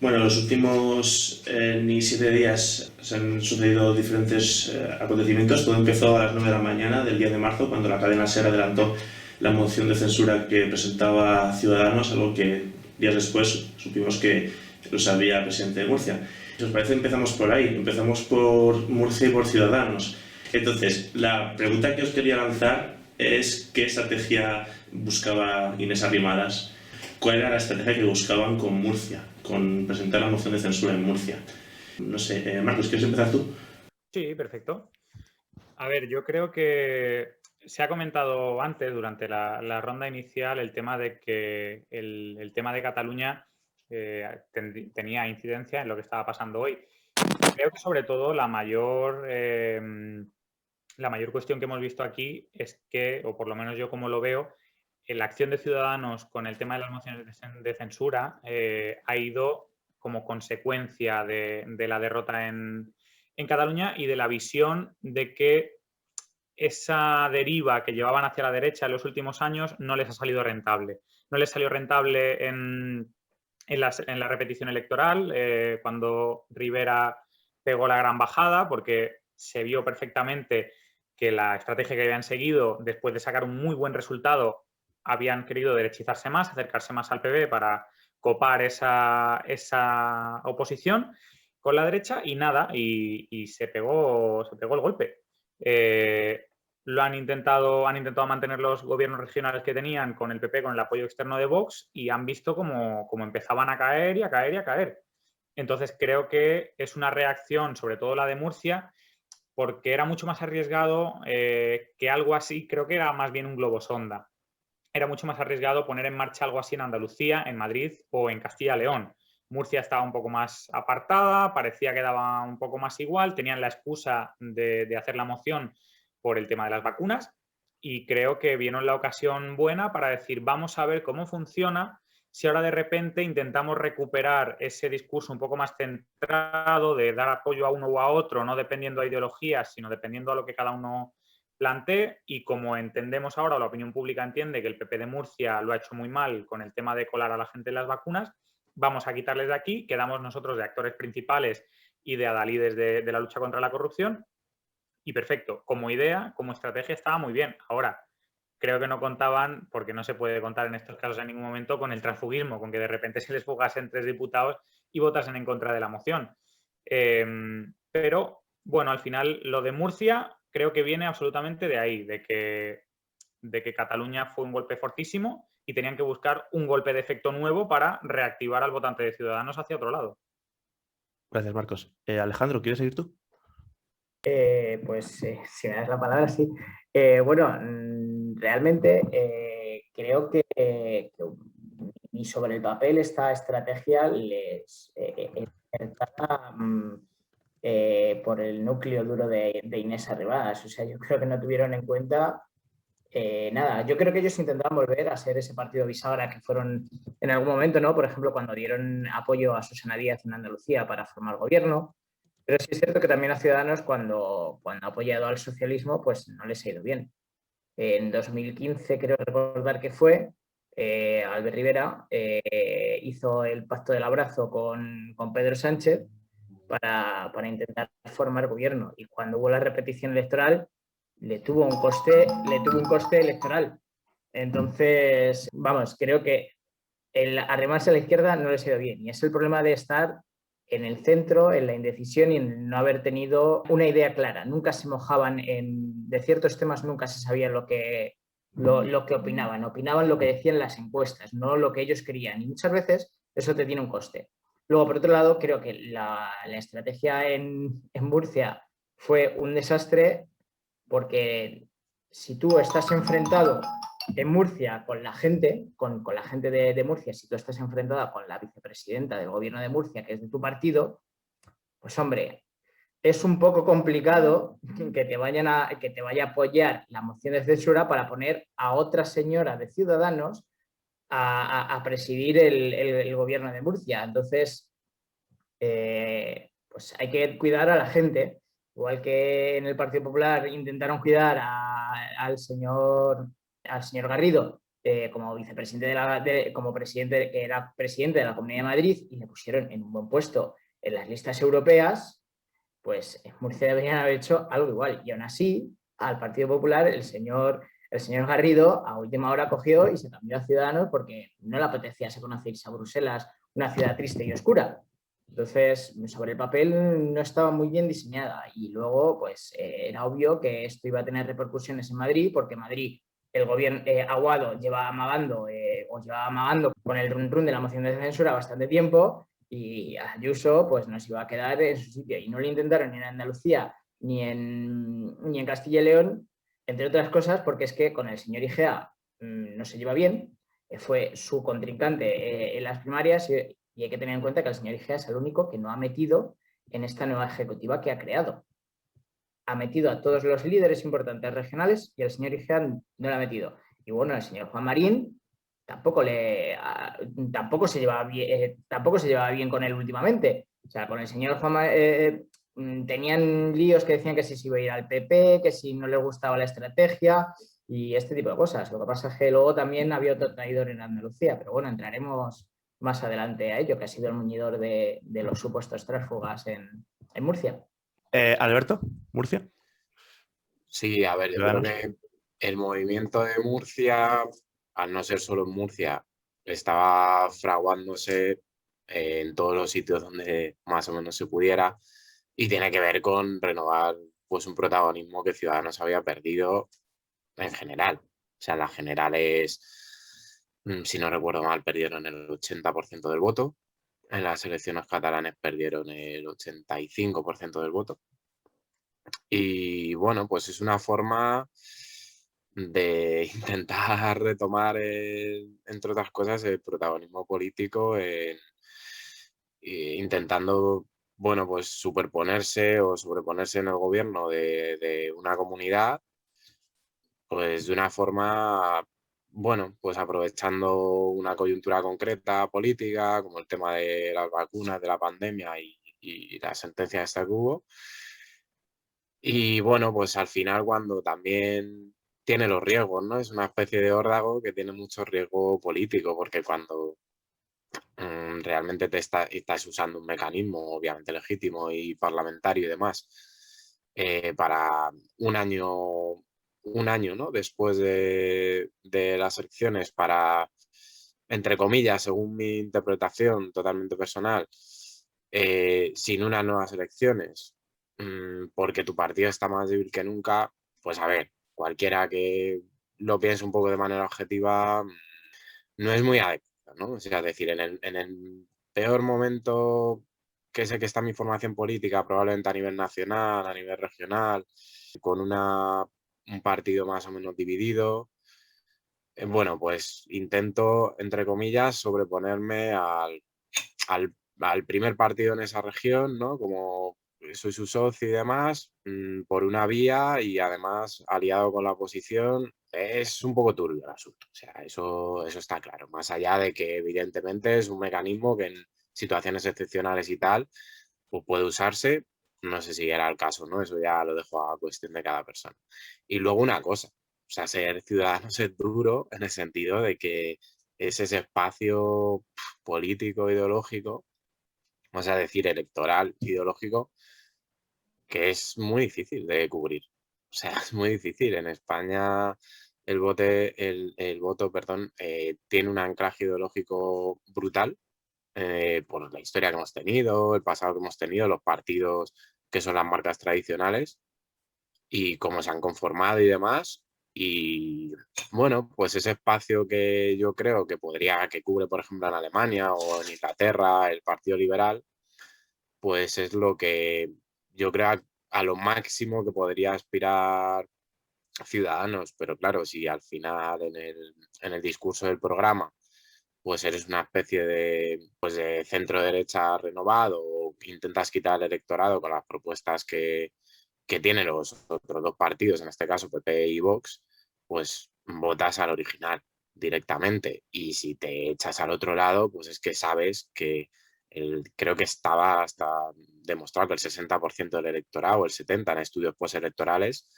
Bueno, en los últimos ni 7 días se han sucedido diferentes acontecimientos. Todo empezó a las 9 de la mañana del 10 de marzo, cuando la cadena SER adelantó la moción de censura que presentaba Ciudadanos, algo que días después supimos que lo sabía el presidente de Murcia. Si os parece, empezamos por ahí, empezamos por Murcia y por Ciudadanos. Entonces, la pregunta que os quería lanzar es ¿qué estrategia buscaba Inés Arrimadas? ¿Cuál era la estrategia que buscaban con Murcia, con presentar la moción de censura en Murcia? No sé, Marcos, ¿quieres empezar tú? Sí, perfecto. A ver, yo creo que se ha comentado antes, durante la ronda inicial, el tema de que el tema de Cataluña tenía incidencia en lo que estaba pasando hoy. Creo que sobre todo la mayor cuestión que hemos visto aquí es que, o por lo menos yo como lo veo, la acción de Ciudadanos con el tema de las mociones de censura ha ido como consecuencia de la derrota en Cataluña y de la visión de que esa deriva que llevaban hacia la derecha en los últimos años no les ha salido rentable. No les salió rentable en la repetición electoral, cuando Rivera pegó la gran bajada, porque se vio perfectamente que la estrategia que habían seguido, después de sacar un muy buen resultado, habían querido derechizarse más, acercarse más al PP para copar esa oposición con la derecha y nada, y se pegó el golpe. Han intentado mantener los gobiernos regionales que tenían con el PP, con el apoyo externo de Vox, y han visto cómo empezaban a caer y a caer y a caer. Entonces creo que es una reacción, sobre todo la de Murcia, porque era mucho más arriesgado que algo así. Creo que era más bien un globo sonda. Era mucho más arriesgado poner en marcha algo así en Andalucía, en Madrid o en Castilla y León. Murcia estaba un poco más apartada, parecía que daba un poco más igual, tenían la excusa de hacer la moción por el tema de las vacunas y creo que vieron la ocasión buena para decir vamos a ver cómo funciona si ahora de repente intentamos recuperar ese discurso un poco más centrado de dar apoyo a uno o a otro, no dependiendo de ideologías, sino dependiendo a lo que cada uno plantee, y como entendemos ahora, la opinión pública entiende que el PP de Murcia lo ha hecho muy mal con el tema de colar a la gente en las vacunas, vamos a quitarles de aquí, quedamos nosotros de actores principales y de adalides de la lucha contra la corrupción, y perfecto. Como idea, como estrategia estaba muy bien. Ahora, creo que no contaban, porque no se puede contar en estos casos en ningún momento, con el transfugismo, con que de repente se les fugasen 3 diputados y votasen en contra de la moción. Pero, bueno, al final lo de Murcia creo que viene absolutamente de ahí, de que Cataluña fue un golpe fortísimo y tenían que buscar un golpe de efecto nuevo para reactivar al votante de Ciudadanos hacia otro lado. Gracias, Marcos. Alejandro, ¿quieres seguir tú? Si me das la palabra, sí. Bueno, realmente creo que ni sobre el papel esta estrategia les encartada por el núcleo duro de Inés Arrimadas. O sea, yo creo que no tuvieron en cuenta nada. Yo creo que ellos intentaban volver a ser ese partido bisagra que fueron en algún momento, ¿no? Por ejemplo, cuando dieron apoyo a Susana Díaz en Andalucía para formar gobierno. Pero sí es cierto que también a Ciudadanos, cuando ha apoyado al socialismo, pues no les ha ido bien. En 2015, creo recordar que fue, Albert Rivera hizo el pacto del abrazo con Pedro Sánchez para intentar formar gobierno. Y cuando hubo la repetición electoral, le tuvo un coste electoral. Entonces, vamos, creo que el arrimarse a la izquierda no les ha ido bien. Y es el problema de estar en el centro, en la indecisión y en no haber tenido una idea clara. Nunca se mojaban de ciertos temas, nunca se sabía lo que opinaban. Opinaban lo que decían las encuestas, no lo que ellos querían. Y muchas veces eso te tiene un coste. Luego, por otro lado, creo que la estrategia en Murcia fue un desastre porque si tú estás enfrentado en Murcia con la gente, con la gente de Murcia, si tú estás enfrentada con la vicepresidenta del gobierno de Murcia, que es de tu partido, pues hombre, es un poco complicado que te vaya a apoyar la moción de censura para poner a otra señora de Ciudadanos a presidir el gobierno de Murcia. Entonces, pues hay que cuidar a la gente, igual que en el Partido Popular intentaron cuidar al señor Garrido como vicepresidente era presidente de la Comunidad de Madrid y le pusieron en un buen puesto en las listas europeas, pues en Murcia deberían haber hecho algo igual. Y aún así, al Partido Popular, el señor Garrido a última hora cogió y se cambió a Ciudadanos porque no le apetecía irse a Bruselas, una ciudad triste y oscura. Entonces, sobre el papel no estaba muy bien diseñada y luego, pues, era obvio que esto iba a tener repercusiones en Madrid porque Madrid, el gobierno Aguado llevaba amagando con el run de la moción de censura bastante tiempo y Ayuso, pues, nos iba a quedar en su sitio y no lo intentaron ni en Andalucía ni en Castilla y León, entre otras cosas porque es que con el señor Igea no se lleva bien, fue su contrincante en las primarias y hay que tener en cuenta que el señor Igea es el único que no ha metido en esta nueva ejecutiva que ha creado. Ha metido a todos los líderes importantes regionales y el señor Igea no lo ha metido. Y bueno, el señor Juan Marín tampoco se llevaba bien con él últimamente. O sea, con el señor Juan Marín tenían líos que decían que si se iba a ir al PP, que si no le gustaba la estrategia y este tipo de cosas. Lo que pasa es que luego también había otro traidor en Andalucía, pero bueno, entraremos más adelante a ello, que ha sido el muñidor de los supuestos tránsfugas en Murcia. Alberto, Murcia. Sí, a ver, yo creo que el movimiento de Murcia, al no ser solo en Murcia, estaba fraguándose en todos los sitios donde más o menos se pudiera y tiene que ver con renovar pues un protagonismo que Ciudadanos había perdido en general. O sea, las generales, si no recuerdo mal, perdieron el 80% del voto. En las elecciones catalanes perdieron el 85% del voto. Y bueno, pues es una forma de intentar retomar, entre otras cosas, el protagonismo político intentando, bueno, pues superponerse o sobreponerse en el gobierno de una comunidad, pues de una forma, bueno, pues aprovechando una coyuntura concreta política, como el tema de las vacunas, de la pandemia y la sentencia esta que hubo. Y bueno, pues al final cuando también tiene los riesgos, ¿no? Es una especie de órdago que tiene mucho riesgo político, porque cuando realmente estás usando un mecanismo obviamente legítimo y parlamentario y demás para un año, ¿no? Después de las elecciones para, entre comillas, según mi interpretación totalmente personal, sin unas nuevas elecciones, porque tu partido está más débil que nunca, pues a ver, cualquiera que lo piense un poco de manera objetiva, no es muy adecuado, ¿no? O sea, es decir, en el peor momento que sé que está mi formación política, probablemente a nivel nacional, a nivel regional, con un partido más o menos dividido, bueno, pues intento, entre comillas, sobreponerme al primer partido en esa región, ¿no? Como soy su socio y demás, por una vía y además aliado con la oposición, es un poco turbio el asunto. O sea, eso está claro. Más allá de que evidentemente es un mecanismo que en situaciones excepcionales y tal, pues puede usarse. No sé si era el caso, ¿no? Eso ya lo dejo a cuestión de cada persona. Y luego una cosa, o sea, ser ciudadanos es duro en el sentido de que es ese espacio político, ideológico, vamos a decir electoral, ideológico, que es muy difícil de cubrir. O sea, es muy difícil. En España el voto, perdón, tiene un anclaje ideológico brutal por la historia que hemos tenido, el pasado que hemos tenido, los partidos que son las marcas tradicionales y cómo se han conformado y demás. Y bueno, pues ese espacio que yo creo que que cubre, por ejemplo, en Alemania o en Inglaterra, el Partido Liberal, pues es lo que yo creo a lo máximo que podría aspirar Ciudadanos. Pero claro, si al final en el discurso del programa pues eres una especie de centro derecha renovado o intentas quitar el electorado con las propuestas que tienen los otros dos partidos, en este caso PP y Vox, pues votas al original directamente. Y si te echas al otro lado, pues es que sabes que creo que estaba hasta demostrado que el 60% del electorado o el 70% en estudios postelectorales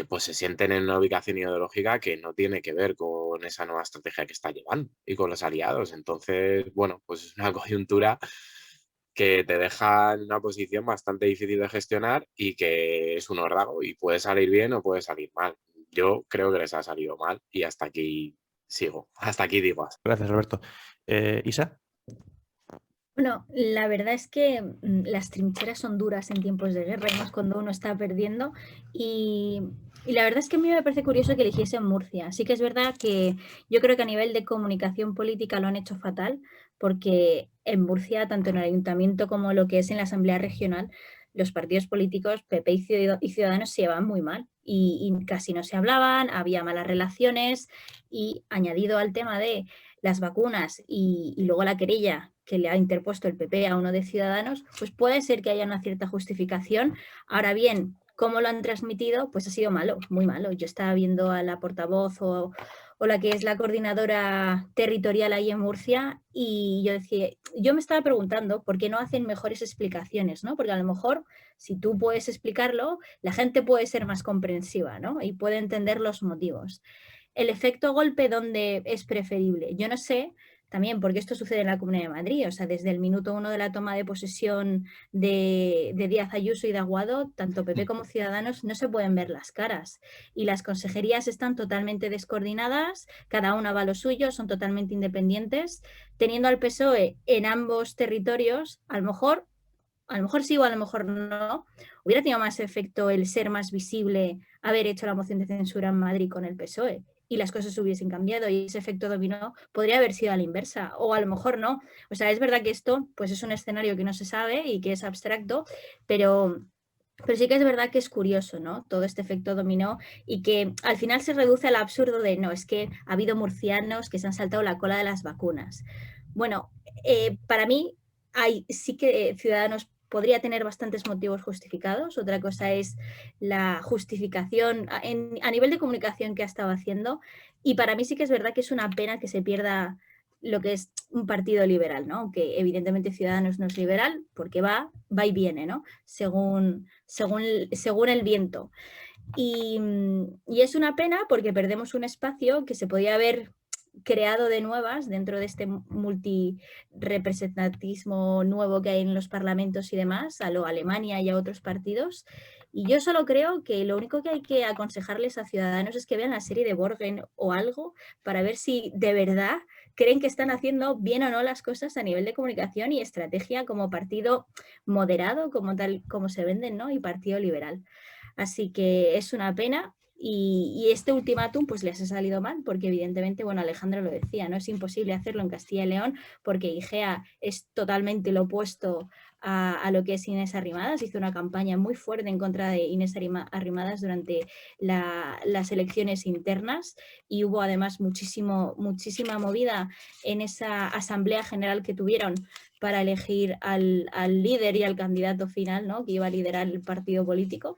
pues se sienten en una ubicación ideológica que no tiene que ver con esa nueva estrategia que está llevando y con los aliados. Entonces, bueno, pues es una coyuntura que te deja en una posición bastante difícil de gestionar y que es un órdago y puede salir bien o puede salir mal. Yo creo que les ha salido mal y hasta aquí sigo, hasta aquí digo. Gracias, Roberto. Isa. Bueno, la verdad es que las trincheras son duras en tiempos de guerra, y más cuando uno está perdiendo. Y la verdad es que a mí me parece curioso que eligiesen Murcia. Sí que es verdad que yo creo que a nivel de comunicación política lo han hecho fatal, porque en Murcia, tanto en el ayuntamiento como lo que es en la asamblea regional, los partidos políticos, PP y Ciudadanos, se llevaban muy mal y casi no se hablaban, había malas relaciones y añadido al tema de las vacunas y luego la querella que le ha interpuesto el PP a uno de Ciudadanos, pues puede ser que haya una cierta justificación. Ahora bien, cómo lo han transmitido, pues ha sido malo, muy malo. Yo estaba viendo a la portavoz o la que es la coordinadora territorial ahí en Murcia y yo me estaba preguntando por qué no hacen mejores explicaciones, ¿no? Porque a lo mejor si tú puedes explicarlo, la gente puede ser más comprensiva, ¿no? Y puede entender los motivos. El efecto golpe, ¿dónde es preferible? Yo no sé, también porque esto sucede en la Comunidad de Madrid, o sea, desde el minuto 1 de la toma de posesión de Díaz Ayuso y de Aguado, tanto PP como Ciudadanos no se pueden ver las caras y las consejerías están totalmente descoordinadas, cada una va a lo suyo, son totalmente independientes, teniendo al PSOE en ambos territorios, a lo mejor sí o a lo mejor no, hubiera tenido más efecto el ser más visible, haber hecho la moción de censura en Madrid con el PSOE y las cosas hubiesen cambiado y ese efecto dominó podría haber sido a la inversa o a lo mejor no. O sea, es verdad que esto pues es un escenario que no se sabe y que es abstracto, pero sí que es verdad que es curioso, ¿no? Todo este efecto dominó y que al final se reduce al absurdo de no, es que ha habido murcianos que se han saltado la cola de las vacunas. Bueno, para mí sí que Ciudadanos podría tener bastantes motivos justificados. Otra cosa es la justificación a nivel de comunicación que ha estado haciendo. Y para mí sí que es verdad que es una pena que se pierda lo que es un partido liberal, ¿no? Aunque evidentemente Ciudadanos no es liberal porque va y viene, ¿no? Según el viento. Y es una pena porque perdemos un espacio que se podía haber creado de nuevas dentro de este multirepresentatismo nuevo que hay en los parlamentos y demás, a lo Alemania y a otros partidos. Y yo solo creo que lo único que hay que aconsejarles a Ciudadanos es que vean la serie de Borgen o algo para ver si de verdad creen que están haciendo bien o no las cosas a nivel de comunicación y estrategia como partido moderado, como tal como se venden, ¿no? Y partido liberal. Así que es una pena. Y este ultimátum pues les ha salido mal porque evidentemente, bueno, Alejandro lo decía, no es imposible hacerlo en Castilla y León porque IGEA es totalmente lo opuesto a lo que es Inés Arrimadas. Hizo una campaña muy fuerte en contra de Inés Arrimadas durante las elecciones internas y hubo además muchísima movida en esa asamblea general que tuvieron para elegir al líder y al candidato final, ¿no? Que iba a liderar el partido político.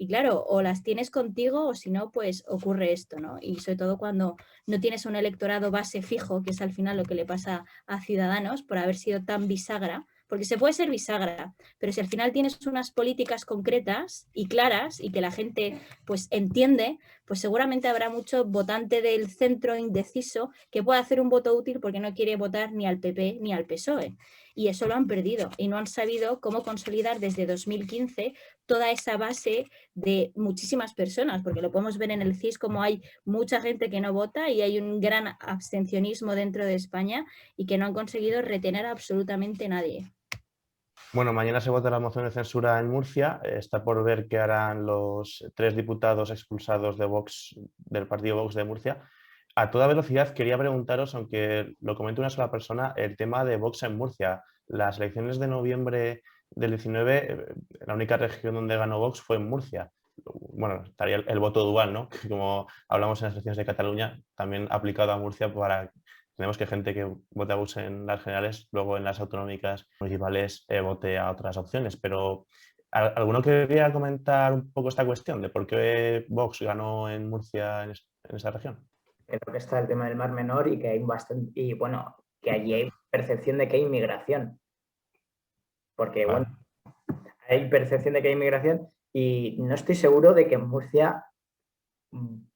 Y claro, o las tienes contigo o si no, pues ocurre esto, ¿no? Y sobre todo cuando no tienes un electorado base fijo, que es al final lo que le pasa a Ciudadanos por haber sido tan bisagra, porque se puede ser bisagra, pero si al final tienes unas políticas concretas y claras y que la gente pues entiende, pues seguramente habrá mucho votante del centro indeciso que pueda hacer un voto útil porque no quiere votar ni al PP ni al PSOE. Y eso lo han perdido y no han sabido cómo consolidar desde 2015 toda esa base de muchísimas personas, porque lo podemos ver en el CIS como hay mucha gente que no vota y hay un gran abstencionismo dentro de España y que no han conseguido retener a absolutamente nadie. Bueno, mañana se vota la moción de censura en Murcia. Está por ver qué harán los 3 diputados expulsados de Vox, del partido Vox de Murcia. A toda velocidad quería preguntaros, aunque lo comente una sola persona, el tema de Vox en Murcia. Las elecciones de noviembre del 19, la única región donde ganó Vox fue en Murcia. Bueno, estaría el voto dual, ¿no? Como hablamos en las elecciones de Cataluña, también aplicado a Murcia para... Tenemos que gente que vota Vox en las generales, luego en las autonómicas municipales vote a otras opciones. Pero ¿alguno quería comentar un poco esta cuestión de por qué Vox ganó en Murcia en esa región? Creo que está el tema del Mar Menor y que hay bastante, y bueno, que allí hay percepción de que hay inmigración. Porque, bueno, hay percepción de que hay inmigración y no estoy seguro de que en Murcia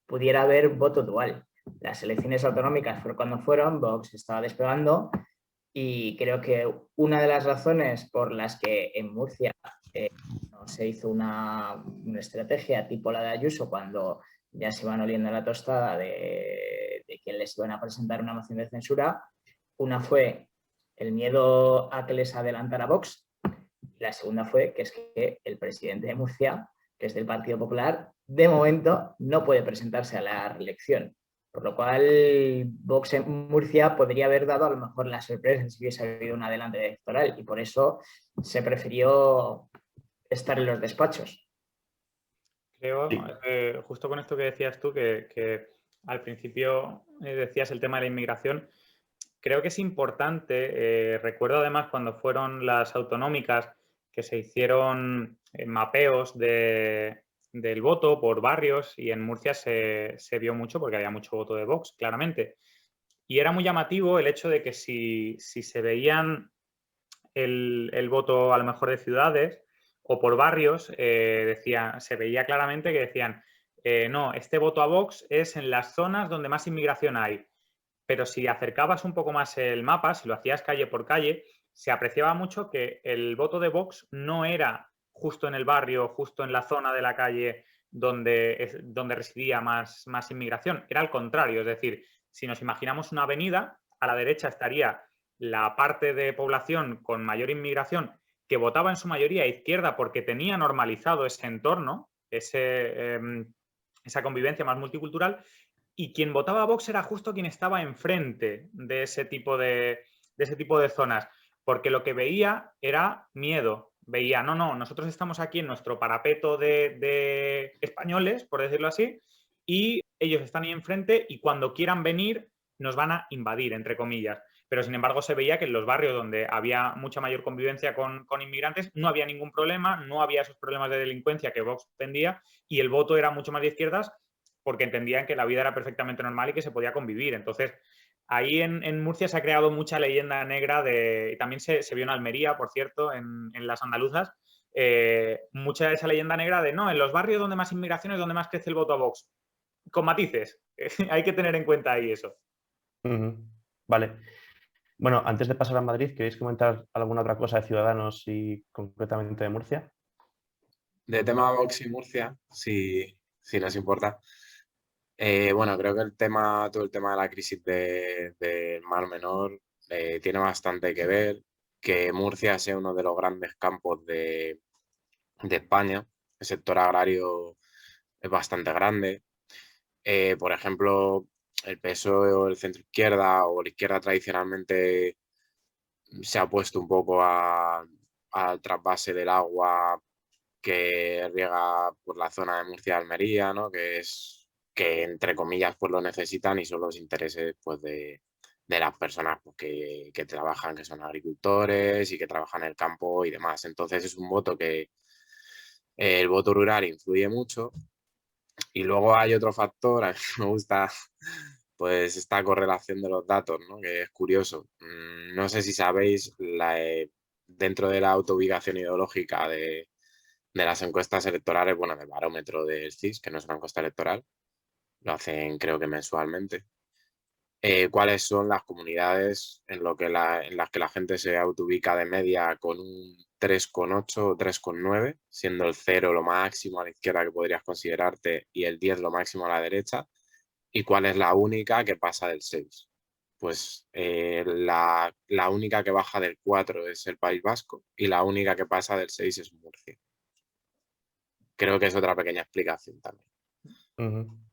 pudiera haber voto dual. Las elecciones autonómicas fueron cuando fueron, Vox estaba despegando y creo que una de las razones por las que en Murcia no se hizo una estrategia tipo la de Ayuso cuando ya se iban oliendo la tostada de que les iban a presentar una moción de censura, una fue el miedo a que les adelantara Vox y la segunda fue que es que el presidente de Murcia, que es del Partido Popular, de momento no puede presentarse a la reelección. Por lo cual, Vox en Murcia podría haber dado a lo mejor la sorpresa si hubiese habido un adelante electoral y por eso se prefirió estar en los despachos. Creo, Sí. justo con esto que decías tú, que al principio decías el tema de la inmigración, creo que es importante, recuerdo además cuando fueron las autonómicas que se hicieron mapeos del voto por barrios y en Murcia se vio mucho porque había mucho voto de Vox, claramente. Y era muy llamativo el hecho de que si se veían el voto a lo mejor de ciudades o por barrios, se veía claramente que decían, no, este voto a Vox es en las zonas donde más inmigración hay. Pero si acercabas un poco más el mapa, si lo hacías calle por calle, se apreciaba mucho que el voto de Vox no era justo en el barrio, justo en la zona de la calle donde residía más inmigración. Era al contrario, es decir, si nos imaginamos una avenida, a la derecha estaría la parte de población con mayor inmigración que votaba en su mayoría a izquierda porque tenía normalizado ese entorno, esa convivencia más multicultural, y quien votaba a Vox era justo quien estaba enfrente de ese tipo de zonas, porque lo que veía era miedo. Veía, no, nosotros estamos aquí en nuestro parapeto de españoles, por decirlo así, y ellos están ahí enfrente y cuando quieran venir nos van a invadir, entre comillas. Pero sin embargo se veía que en los barrios donde había mucha mayor convivencia con inmigrantes no había ningún problema, no había esos problemas de delincuencia que Vox tendía y el voto era mucho más de izquierdas porque entendían que la vida era perfectamente normal y que se podía convivir. Entonces, ahí en Murcia se ha creado mucha leyenda negra y también se vio en Almería, por cierto, en las andaluzas, mucha de esa leyenda negra de no, en los barrios donde más inmigración es donde más crece el voto a Vox. Con matices. Hay que tener en cuenta ahí eso. Vale. Bueno, antes de pasar a Madrid, ¿queréis comentar alguna otra cosa de Ciudadanos y concretamente de Murcia? De tema Vox y Murcia, si nos importa. Bueno, creo que todo el tema de la crisis del Mar Menor tiene bastante que ver. Que Murcia sea uno de los grandes campos de España. El sector agrario es bastante grande. Por ejemplo, el PSOE o el centro izquierda o la izquierda tradicionalmente se ha puesto un poco al trasvase del agua que riega por la zona de Murcia-Almería, ¿no? Que entre comillas pues lo necesitan y son los intereses pues de las personas pues, que trabajan, que son agricultores y que trabajan en el campo y demás. Entonces es un voto que el voto rural influye mucho. Y luego hay otro factor, a mí me gusta pues esta correlación de los datos, ¿no? Que es curioso. No sé si sabéis, dentro de la autoubicación ideológica de las encuestas electorales, bueno, del barómetro del CIS, que no es una encuesta electoral, lo hacen creo que mensualmente. ¿Cuáles son las comunidades en las que la gente se autoubica de media con un 3,8 o 3,9, siendo el 0 lo máximo a la izquierda que podrías considerarte y el 10 lo máximo a la derecha? ¿Y cuál es la única que pasa del 6? Pues la única que baja del 4 es el País Vasco y la única que pasa del 6 es Murcia. Creo que es otra pequeña explicación también.